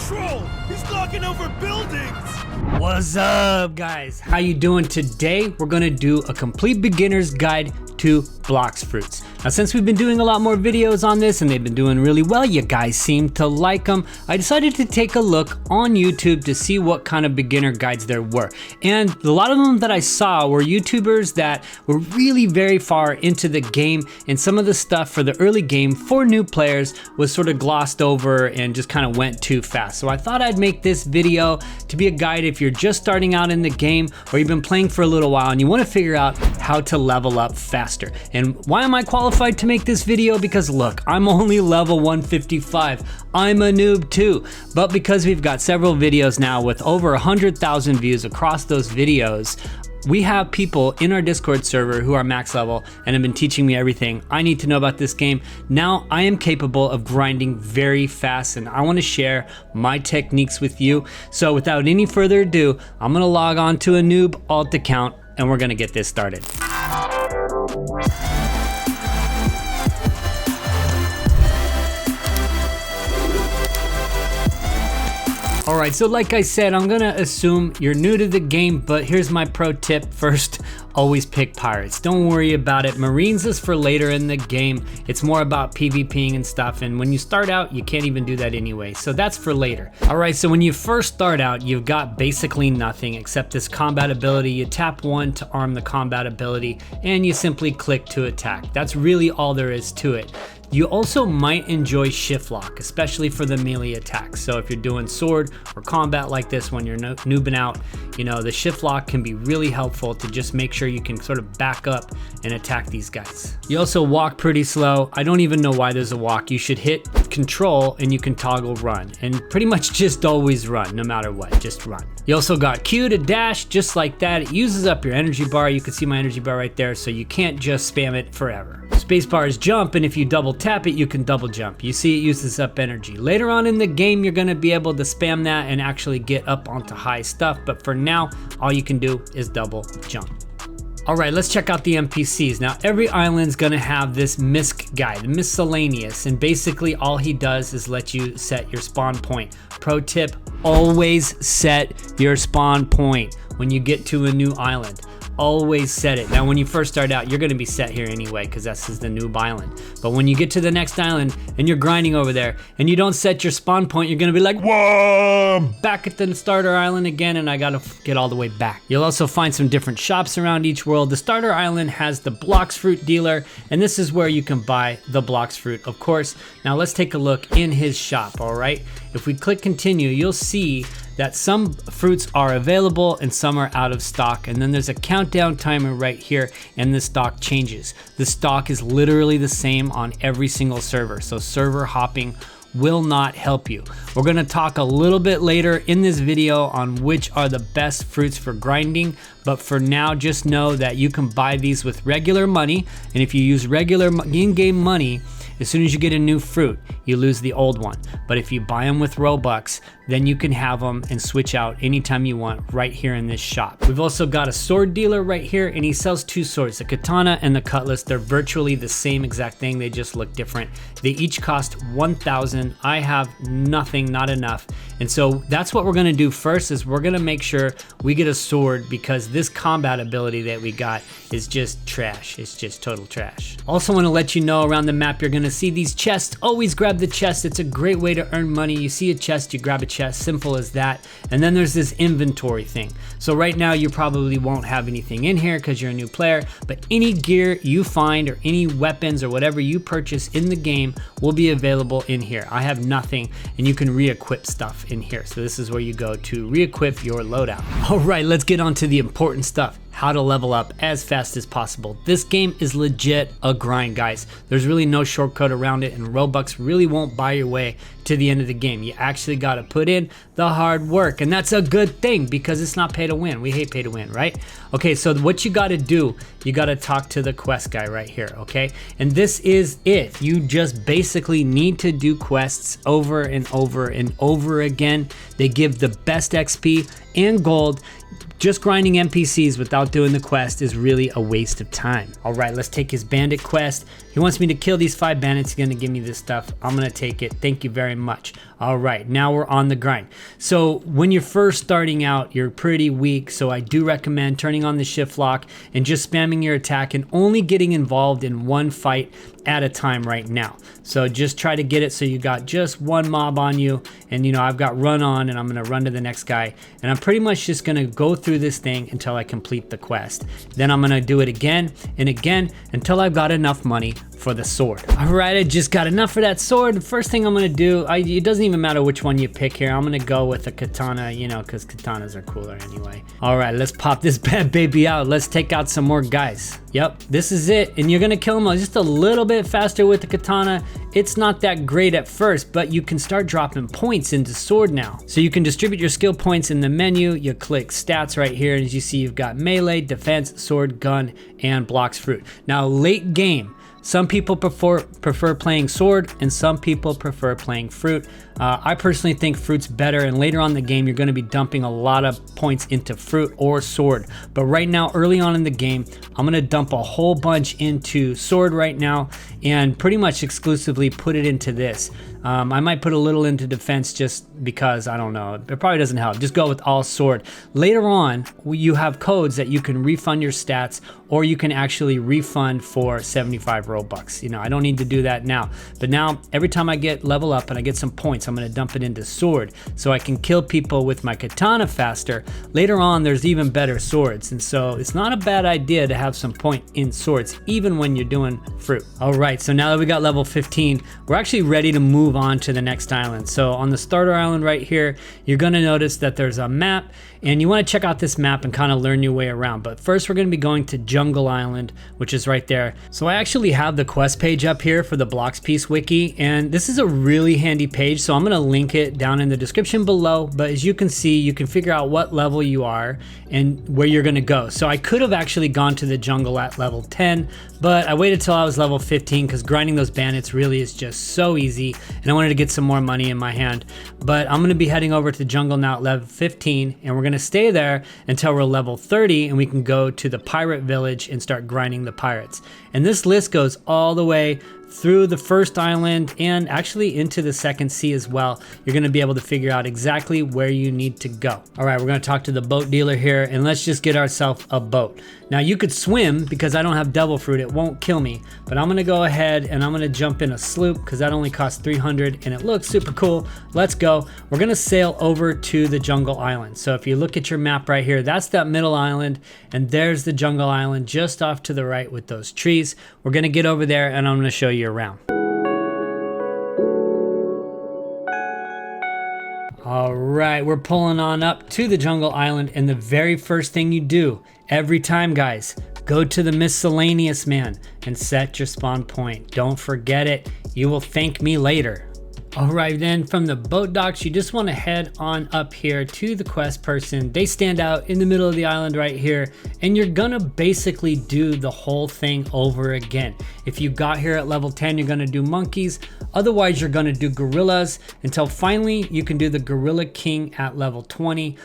control! He's knocking over buildings! What's up, guys? How you doing? Today we're gonna do a complete beginner's guide to Blox fruits. Now, since we've been doing a lot more videos on this and they've been doing really well, you guys seem to like them, I decided to take a look on YouTube to see what kind of beginner guides there were. And a lot of them that I saw were YouTubers that were really very far into the game, and some of the stuff for the early game for new players was sort of glossed over and just kind of went too fast. So I thought I'd make this video to be a guide if you're just starting out in the game or you've been playing for a little while and you want to figure out how to level up faster. And why am I qualified to make this video? Because look, I'm only level 155. I'm a noob too. But because we've got several videos now with over 100,000 views across those videos, we have people in our Discord server who are max level and have been teaching me everything I need to know about this game. Now I am capable of grinding very fast, and I want to share my techniques with you. So without any further ado, I'm gonna log on to a noob alt account and we're gonna get this started. Alright, so like I said, I'm gonna assume you're new to the game, but here's my pro tip. First, always pick pirates. Don't worry about it. Marines is for later in the game. It's more about PvPing and stuff, and when you start out, you can't even do that anyway, so that's for later. Alright, so when you first start out, you've got basically nothing except this combat ability. You tap 1 to arm the combat ability, and you simply click to attack. That's really all there is to it. You also might enjoy shift lock, especially for the melee attacks. So if you're doing sword or combat like this when you're noobing out, you know, the shift lock can be really helpful to just make sure you can sort of back up and attack these guys. You also walk pretty slow. I don't even know why there's a walk. You should hit control and you can toggle run, and pretty much just always run, no matter what, just run. You also got Q to dash, just like that. It uses up your energy bar. You can see my energy bar right there, so you can't just spam it forever. Spacebar is jump, and if you double tap it, you can double jump. You see it uses up energy. Later on in the game, you're gonna be able to spam that and actually get up onto high stuff, but for now, all you can do is double jump. All right, let's check out the NPCs. Now, every island's gonna have this Misc guy, the miscellaneous, and basically all he does is let you set your spawn point. Pro tip, always set your spawn point when you get to a new island. Always set it. Now, when you first start out, you're gonna be set here anyway, because this is the noob island. But when you get to the next island and you're grinding over there and you don't set your spawn point, you're gonna be like, whoa, back at the starter island again, and I gotta get all the way back. You'll also find some different shops around each world. The starter island has the Blox fruit dealer, and this is where you can buy the Blox fruit, of course. Now let's take a look in his shop, all right? If we click continue, you'll see that some fruits are available and some are out of stock, and then there's a countdown timer right here, and the stock changes. The stock is literally the same on every single server, so server hopping will not help you. We're gonna talk a little bit later in this video on which are the best fruits for grinding, but for now, just know that you can buy these with regular money, and if you use regular in-game money, as soon as you get a new fruit, you lose the old one. But if you buy them with Robux, then you can have them and switch out anytime you want right here in this shop. We've also got a sword dealer right here, and he sells 2 swords, the katana and the cutlass. They're virtually the same exact thing, they just look different. They each cost 1,000. I have nothing, not enough. And so that's what we're gonna do first, is we're gonna make sure we get a sword, because this combat ability that we got is just trash. It's just total trash. Also wanna let you know, around the map, you're gonna see these chests. Always grab the chest. It's a great way to earn money. You see a chest, you grab a chest, simple as that. And then there's this inventory thing. So right now you probably won't have anything in here because you're a new player, but any gear you find or any weapons or whatever you purchase in the game will be available in here. I have nothing, and you can re-equip stuff in here. So this is where you go to re-equip your loadout. All right, let's get on to the important stuff. How to level up as fast as possible. This game is legit a grind, guys. There's really no shortcut around it, and Robux really won't buy your way to the end of the game. You actually gotta put in the hard work, and that's a good thing because it's not pay to win. We hate pay to win, right? Okay, so what you gotta do, you gotta talk to the quest guy right here, okay? And this is it. You just basically need to do quests over and over and over again. They give the best XP and gold. just grinding NPCs without doing the quest is really a waste of time. All right, let's take his bandit quest. He wants me to kill these 5 bandits. He's gonna give me this stuff. I'm gonna take it. Thank you very much. All right, now we're on the grind. So when you're first starting out, you're pretty weak. So I do recommend turning on the shift lock and just spamming your attack and only getting involved in one fight at a time right now. So just try to get it so you got just one mob on you, and you know, I've got run on and I'm gonna run to the next guy, and I'm pretty much just gonna go through this thing until I complete the quest. Then I'm gonna do it again and again until I've got enough money for the sword. All right, I just got enough for that sword. The first thing I'm gonna do, it doesn't even matter which one you pick here. I'm gonna go with a katana, you know, because katanas are cooler anyway. All right, let's pop this bad baby out. Let's take out some more guys. Yep, this is it. And you're gonna kill them just a little bit faster with the katana. It's not that great at first, but you can start dropping points into sword now. So you can distribute your skill points in the menu. You click stats right here, and as you see, you've got melee, defense, sword, gun, and Blox fruit. Now, late game, some people prefer playing sword, and some people prefer playing fruit. I personally think fruit's better, and later on in the game, you're gonna be dumping a lot of points into fruit or sword. But right now, early on in the game, I'm gonna dump a whole bunch into sword right now, and pretty much exclusively put it into this. I might put a little into defense just because, I don't know, it probably doesn't help. Just go with all sword. Later on, you have codes that you can refund your stats, or you can actually refund for 75 Robux. You know, I don't need to do that now. But now, every time I get level up and I get some points, I'm gonna dump it into sword so I can kill people with my katana faster. Later on, there's even better swords. And so it's not a bad idea to have some point in swords, even when you're doing fruit. All right, so now that we got level 15, we're actually ready to move on to the next island. So on the starter island right here, you're gonna notice that there's a map, and you wanna check out this map and kind of learn your way around. But first, we're gonna be going to Jungle Island, which is right there. So I actually have the quest page up here for the Blox Piece wiki, and this is a really handy page, so I'm gonna link it down in the description below. But as you can see, you can figure out what level you are and where you're gonna go. So I could have actually gone to the jungle at level 10, but I waited till I was level 15 because grinding those bandits really is just so easy, and I wanted to get some more money in my hand. But I'm gonna be heading over to the jungle now at level 15, and we're gonna stay there until we're level 30, and we can go to the pirate village and start grinding the pirates. And this list goes all the way through the first island and actually into the second sea as well. You're gonna be able to figure out exactly where you need to go. All right, we're gonna talk to the boat dealer here, and let's just get ourselves a boat. Now you could swim because I don't have devil fruit, it won't kill me, but I'm gonna go ahead and I'm gonna jump in a sloop because that only costs 300 and it looks super cool. Let's go. We're gonna sail over to the jungle island. So if you look at your map right here, that's that middle island, and there's the jungle island just off to the right with those trees. We're gonna get over there and I'm gonna show you around. All right, we're pulling on up to the jungle island, and the very first thing you do every time, guys, go to the miscellaneous man and set your spawn point. Don't forget it. You will thank me later. All right, then from the boat docks, you just want to head on up here to the quest person. They stand out in the middle of the island right here, and you're gonna basically do the whole thing over again. If you got here at level 10, you're gonna do monkeys. Otherwise, you're gonna do gorillas until finally you can do the Gorilla King at level 20.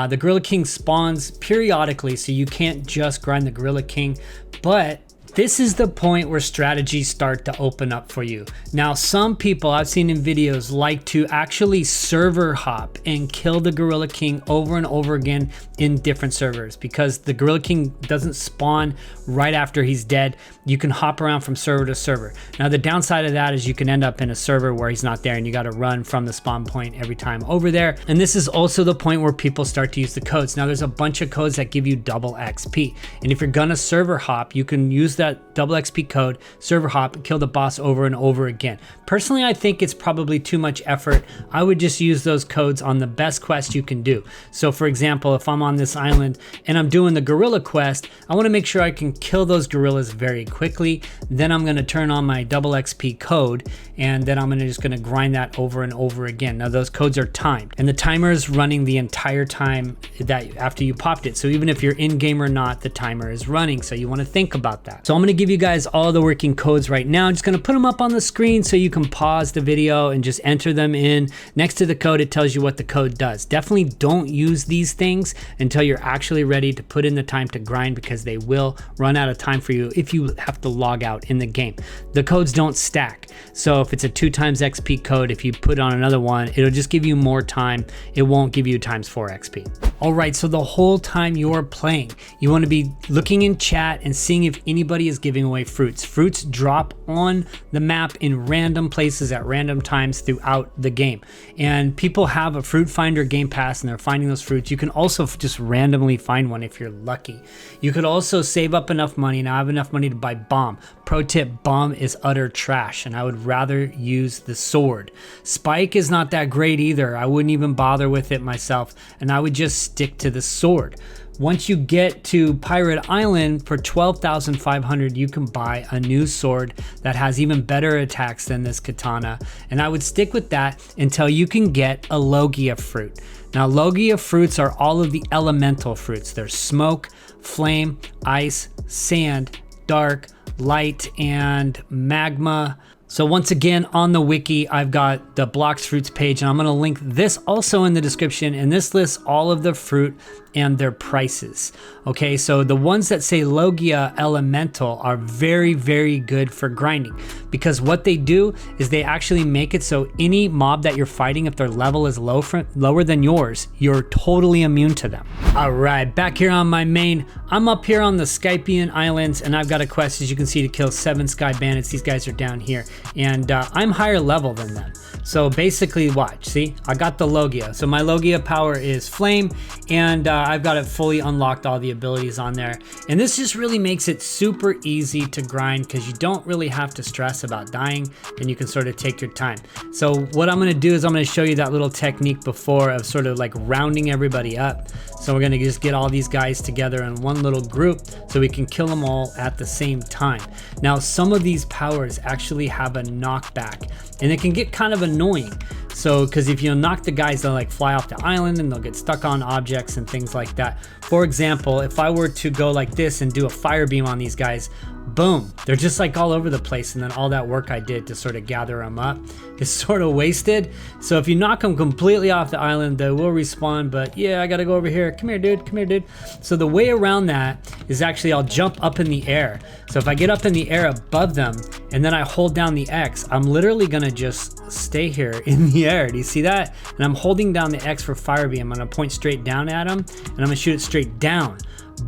The Gorilla King spawns periodically, so you can't just grind the Gorilla King, but this is the point where strategies start to open up for you. Now, some people I've seen in videos like to actually server hop and kill the Gorilla King over and over again in different servers because the Gorilla King doesn't spawn right after he's dead. You can hop around from server to server. Now, the downside of that is you can end up in a server where he's not there and you got to run from the spawn point every time over there. And this is also the point where people start to use the codes. Now, there's a bunch of codes that give you double XP. And if you're gonna server hop, you can use that double XP code, server hop, kill the boss over and over again. Personally, I think it's probably too much effort. I would just use those codes on the best quest you can do. So for example, if I'm on this island and I'm doing the gorilla quest, I want to make sure I can kill those gorillas very quickly. Then I'm going to turn on my double XP code, and then I'm just going to grind that over and over again. Now those codes are timed, and the timer is running the entire time that after you popped it. So even if you're in game or not, the timer is running. So you want to think about that. So I'm gonna give you guys all the working codes right now. I'm just gonna put them up on the screen so you can pause the video and just enter them in. Next to the code, it tells you what the code does. Definitely don't use these things until you're actually ready to put in the time to grind, because they will run out of time for you if you have to log out in the game. The codes don't stack. So if it's a 2 times XP code, if you put on another one, it'll just give you more time. It won't give you times 4 XP. All right, so the whole time you're playing, you want to be looking in chat and seeing if anybody is giving away fruits. Fruits drop on the map in random places at random times throughout the game. And people have a fruit finder game pass and they're finding those fruits. You can also just randomly find one if you're lucky. You could also save up enough money. Now I have enough money to buy bomb. Pro tip, bomb is utter trash and I would rather use the sword. Spike is not that great either. I wouldn't even bother with it myself, and I would just stick to the sword. Once you get to Pirate Island for 12,500, you can buy a new sword that has even better attacks than this katana. And I would stick with that until you can get a Logia fruit. Now, Logia fruits are all of the elemental fruits. There's smoke, flame, ice, sand, dark, light, and magma. So once again, on the wiki, I've got the Blox fruits page, and I'm gonna link this also in the description, and this lists all of the fruit and their prices. Okay, so the ones that say Logia Elemental are very, very good for grinding, because what they do is they actually make it so any mob that you're fighting, if their level is lower than yours, you're totally immune to them. All right, back here on my main, I'm up here on the Skypian Islands, and I've got a quest, as you can see, to kill 7 Sky Bandits. These guys are down here, and I'm higher level than them. So basically, watch, see, I got the Logia. So my Logia power is flame, and I've got it fully unlocked, all the abilities on there. And this just really makes it super easy to grind, because you don't really have to stress about dying, and you can sort of take your time. So what I'm gonna do is I'm gonna show you that little technique before of sort of like rounding everybody up. So we're gonna just get all these guys together in one little group so we can kill them all at the same time. Now, some of these powers actually have a knockback, and it can get kind of annoying. So, because if you knock the guys, they'll like fly off the island and they'll get stuck on objects and things like that. For example, if I were to go like this and do a fire beam on these guys, boom, they're just like all over the place, and then all that work I did to sort of gather them up is sort of wasted. So if you knock them completely off the island, they will respawn, but yeah, I gotta go over here. Come here, dude, come here, dude. So the way around that is actually I'll jump up in the air. So if I get up in the air above them and then I hold down the X, I'm literally gonna just stay here in the air. Do you see that? And I'm holding down the X for fire beam. I'm gonna point straight down at them and I'm gonna shoot it straight down.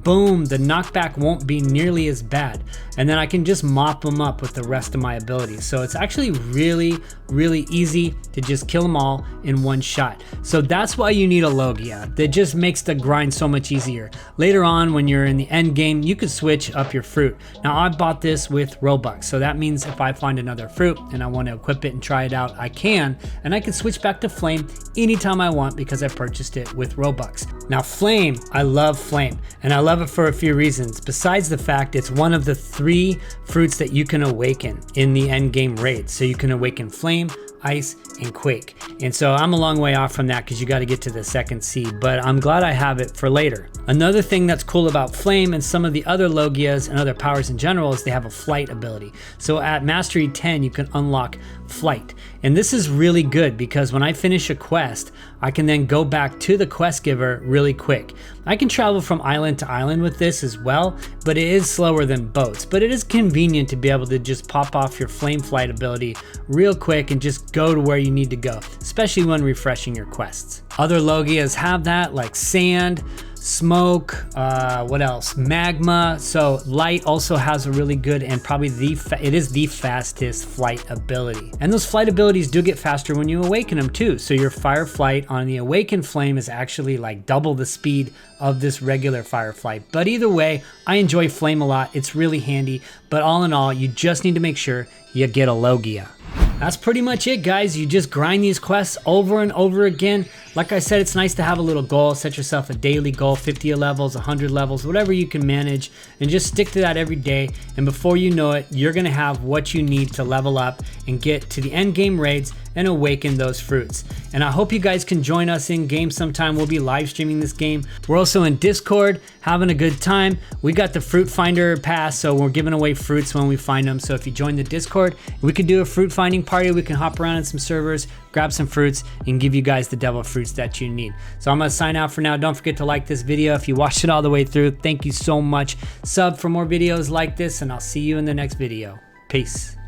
Boom, the knockback won't be nearly as bad. And then I can just mop them up with the rest of my abilities. So it's actually really, really easy to just kill them all in one shot. So that's why you need a Logia. That just makes the grind so much easier. Later on, when you're in the end game, you could switch up your fruit. Now I bought this with ROBLOX. So that means if I find another fruit and I want to equip it and try it out, I can. And I can switch back to flame anytime I want because I purchased it with ROBLOX. Now flame, I love flame. And I love it for a few reasons. Besides the fact it's one of the 3 fruits that you can awaken in the end game raid. So you can awaken flame, ice, and quake. And so I'm a long way off from that because you got to get to the second seed, but I'm glad I have it for later. Another thing that's cool about flame and some of the other Logias and other powers in general is they have a flight ability. So at mastery 10 you can unlock flight, and this is really good because when I finish a quest I can then go back to the quest giver really quick. I can travel from island to island with this as well, but it is slower than boats, but it is convenient to be able to just pop off your flame flight ability real quick and just go to where you need to go, especially when refreshing your quests. Other Logias have that, like sand, smoke, what else? Magma. So light also has a really good and probably it is the fastest flight ability. And those flight abilities do get faster when you awaken them too. So your fire flight on the awakened flame is actually like double the speed of this regular fire flight. But either way, I enjoy flame a lot. It's really handy. But all in all, you just need to make sure you get a Logia. That's pretty much it, guys. You just grind these quests over and over again. Like I said, it's nice to have a little goal. Set yourself a daily goal, 50 levels, 100 levels, whatever you can manage, and just stick to that every day. And before you know it, you're gonna have what you need to level up and get to the end game raids and awaken those fruits. And I hope you guys can join us in game sometime. We'll be live streaming this game. We're also in Discord, having a good time. We got the fruit finder pass, so we're giving away fruits when we find them. So if you join the Discord, we could do a fruit finding party. We can hop around in some servers, grab some fruits, and give you guys the devil fruits that you need. So I'm gonna sign out for now. Don't forget to like this video if you watched it all the way through. Thank you so much. Sub for more videos like this, and I'll see you in the next video. Peace.